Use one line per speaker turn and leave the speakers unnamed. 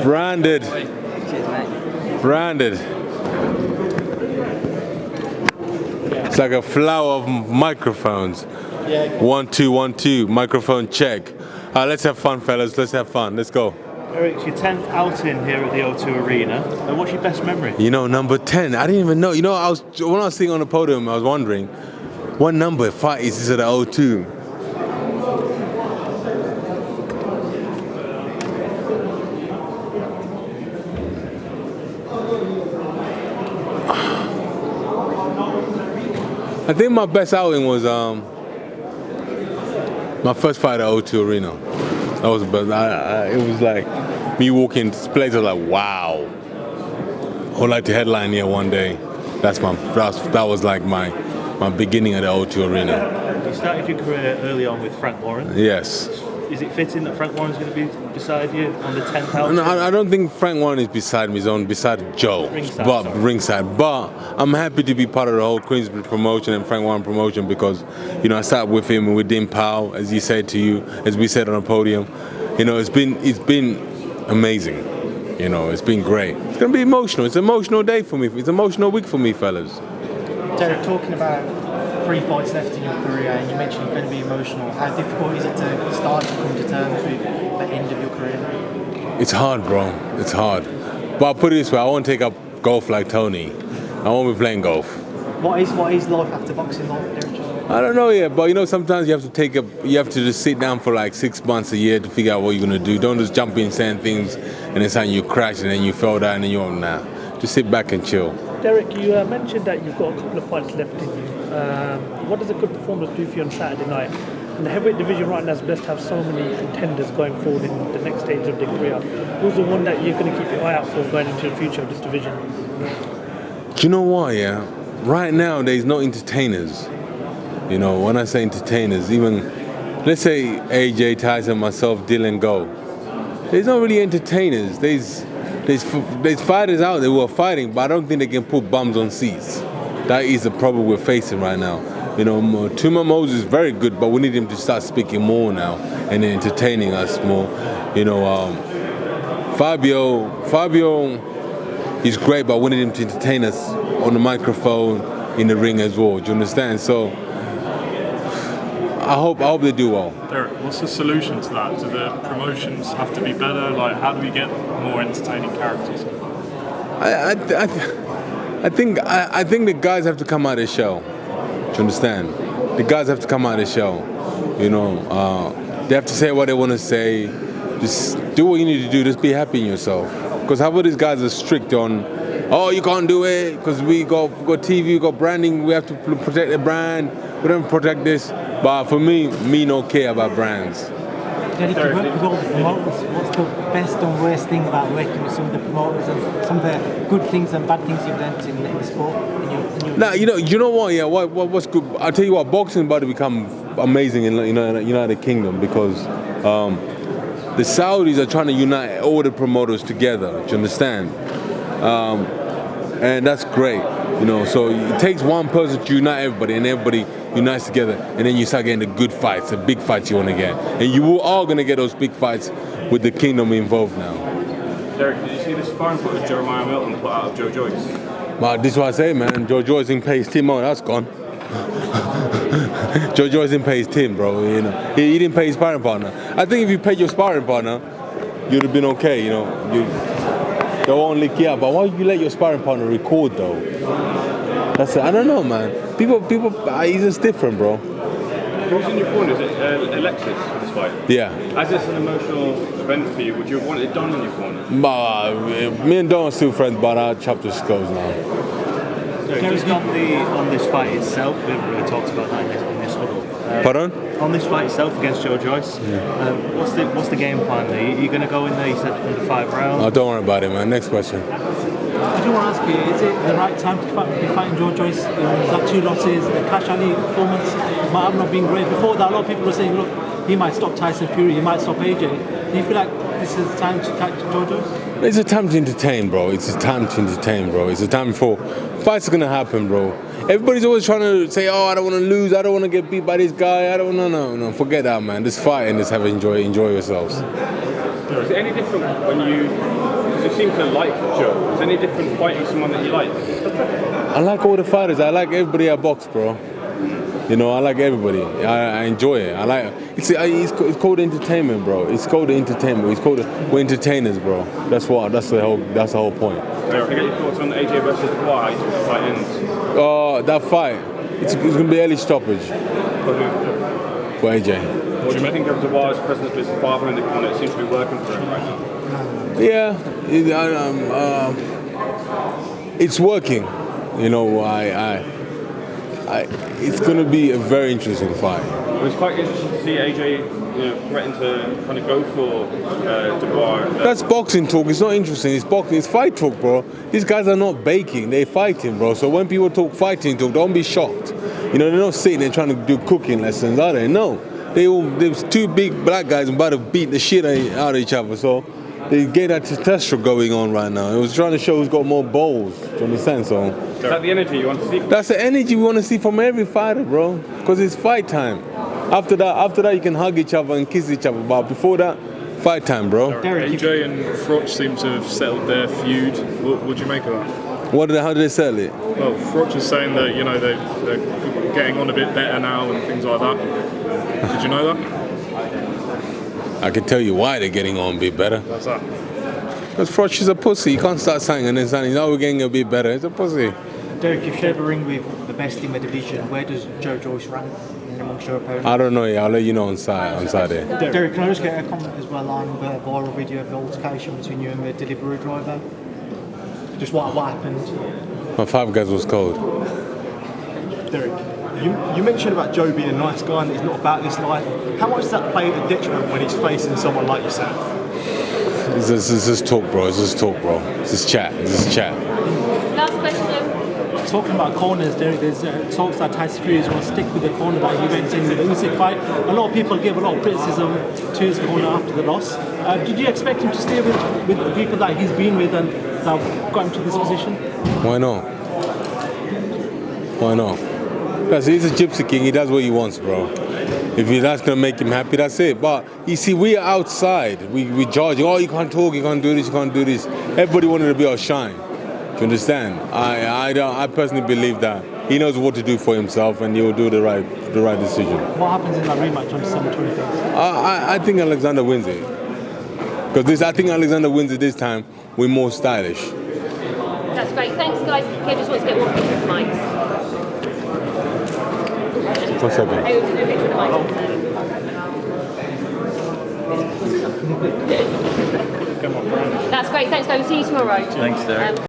Branded. Branded. It's like a flower of microphones. 1 2 1 2. Microphone check. Let's have fun, fellas. Let's have fun. Let's go.
Derek, it's your 10th outing here at the O2 Arena. What's your best memory?
You know, number 10. I didn't even know. You know, when I was sitting on the podium, I was wondering, what number fight is this at the O2? I think my best outing was my first fight at O2 Arena. That was, but it was like me walking into this place. I was like, wow. I would like to headline here one day. That was like my beginning at the O2 Arena.
You started your career early on with Frank Warren.
Yes.
Is it fitting that Frank Warren's going to be beside you on the 10th outing?
No, I don't think Frank Warren is beside me. He's beside Joe. Ringside. But I'm happy to be part of the whole Queensbridge promotion and Frank Warren promotion because, you know, I started with him and with Dim Powell, as he said to you, as we said on the podium. You know, it's been amazing. You know, it's been great. It's going to be emotional. It's an emotional day for me. It's an emotional week for me, fellas.
Derek, talking about 3 fights left in your career, and you mentioned you're going to be emotional. How difficult is it to start to come to terms with the end of your career?
It's hard, bro. It's hard. But I'll put it this way: I won't take up golf like Tony. I won't be playing golf.
What is life after boxing like, Derek?
I don't know yet, but you know, sometimes you have to just sit down for like 6 months, a year to figure out what you're gonna do. Don't just jump in saying things and then suddenly you crash and then you fall down and you're nah. Just sit back and chill.
Derek, you mentioned that you've got a couple of fights left in you. What does a good performance do for you on Saturday night? In the heavyweight division right now, it's blessed to have so many contenders going forward in the next stage of their career. Who's the one that you're going to keep your eye out for going into the future of this division?
Do you know what, yeah? Right now, there's no entertainers. You know, when I say entertainers, even, let's say AJ, Tyson, myself, Dylan, Go. There's not really entertainers. There's fighters out there who are fighting, but I don't think they can put bums on seats. That is the problem we're facing right now. You know, Tuma Moses is very good, but we need him to start speaking more now and entertaining us more. You know, Fabio is great, but we need him to entertain us on the microphone, in the ring as well. Do you understand? So I hope they do well.
Derek, what's the solution to that? Do the promotions have to be better? Like, how do we get more entertaining characters?
I think the guys have to come out of the show. Do you understand? The guys have to come out of the show. You know, they have to say what they want to say. Just do what you need to do. Just be happy in yourself. Because half of these guys are strict on, oh, you can't do it because we got TV, we got branding. We have to protect the brand. We don't protect this. But for me don't care about brands.
Derek, you work with all the promoters. What's the best and worst thing about working with some of the promoters and some of the good things and bad things you've learned in the sport?
Nah, you know what? Yeah, what's good? I'll tell you what. Boxing about to become amazing in United Kingdom because the Saudis are trying to unite all the promoters together. Do you understand? And that's great. You know, so it takes one person to unite everybody, and everybody unites together, and then you start getting the good fights, the big fights you want to get. And you are going to get those big fights with the Kingdom involved now.
Derek, did you see the sparring put of Jeremiah Milton put out of Joe Joyce?
But this is what I say, man. Joe Joyce didn't pay his team. Oh, that's gone. Joe Joyce didn't pay his team, bro. You know, he didn't pay his sparring partner. I think if you paid your sparring partner, you'd have been okay. You know, they won't leak you out. But why would you let your sparring partner record though? I don't know, man. People, he's just different, bro.
Who's in your corner? Is it Alexis for this fight?
Yeah.
As this an emotional event for you, would you have wanted Don in your corner?
Me and Don are still friends, but our chapter's closed now.
Just on this fight itself, we haven't really talked about that in this huddle.
Pardon?
On this fight itself against Joe Joyce, what's the game plan? Are you going to go in there? You said under 5 rounds.
Oh, don't worry about it, man. Next question.
I do want to ask you, is it the right time to be fighting Joe Joyce? Is that 2 losses, the Cash Ali performance might have not been great. Before that, a lot of people were saying, look, he might stop Tyson Fury, he might stop AJ. Do you feel like this is time to catch Joe Joyce?
It's a time to entertain, bro. It's a time for fights are going to happen, bro. Everybody's always trying to say, oh, I don't want to lose, I don't want to get beat by this guy, no, forget that, man. Just fight and just enjoy yourselves.
Is it any different when you
also seem to like Joe. Is there any different fighting someone that you like?
I like all the fighters. I like everybody at box, bro. You know, I like everybody. I enjoy it. I like. It's called entertainment, bro. It's called entertainment. We're entertainers, bro. That's the whole point.
Can I get your thoughts on AJ versus Dubois? How you think the fight ends?
That fight, it's gonna be early stoppage for AJ.
What do you think of Dubois' presence with his father in the corner? It seems to be working for him right now.
Yeah, it's working. You know, it's going to be a very interesting fight.
It was quite interesting to see AJ, threaten to kind of go for Dubois.
That's boxing talk. It's not interesting. It's boxing. It's fight talk, bro. These guys are not baking. They're fighting, bro. So when people talk fighting talk, don't be shocked. You know, they're not sitting there trying to do cooking lessons, are they? No. There's two big black guys about to beat the shit out of each other. So they get that testosterone going on right now. It was trying to show who's got more balls. Do you understand? So
is that the energy you want to see?
That's the energy we want to see from every fighter, bro. Because it's fight time. After that, you can hug each other and kiss each other. But before that, fight time, bro.
AJ and Froch seem to have settled their feud. What do you make of that?
How did they settle it?
Well, Froch is saying that they're getting on a bit better now and things like that. Did you know that?
I can tell you why they're getting on a bit better.
What's that?
Because Froch is a pussy. You can't start saying and then saying, we're getting a bit better. It's a pussy.
Derek, you've shared the ring with the best in the division. Where does Joe Joyce rank amongst your opponents?
I don't know yet. I'll let you know on Saturday.
Derek, can I just get a comment as well on the viral video of the altercation between you and the delivery driver? Just what happened?
My Five Guys was cold.
Derek, you mentioned about Joe being a nice guy and that he's not about this life. How much does that play at the detriment when he's facing someone like yourself?
It's just talk, bro. It's just talk, bro. It's just chat.
Last question.
Talking about corners, Derek, there's talks that Tyson Fury is going to stick with the corner that he went in with the Usyk fight. A lot of people give a lot of criticism to his corner after the loss. Did you expect him to stay with the people that he's been with and that got him to this position?
Why not? Because he's a gypsy king. He does what he wants, bro. If that's going to make him happy, that's it. But you see, we are outside. We judge. Oh, you can't talk. You can't do this. You can't do this. Everybody wanted to be our shine. Do you understand? I personally believe that he knows what to do for himself, and he will do the right decision.
What happens in that rematch on December 25th?
I think Alexander wins it. Because I think Alexander wins it this time. We're more stylish.
That's great. Thanks, guys. Okay, just want to get one picture of the mics.
1 second.
That's great. Thanks, guys. See you tomorrow.
Thanks, Derek.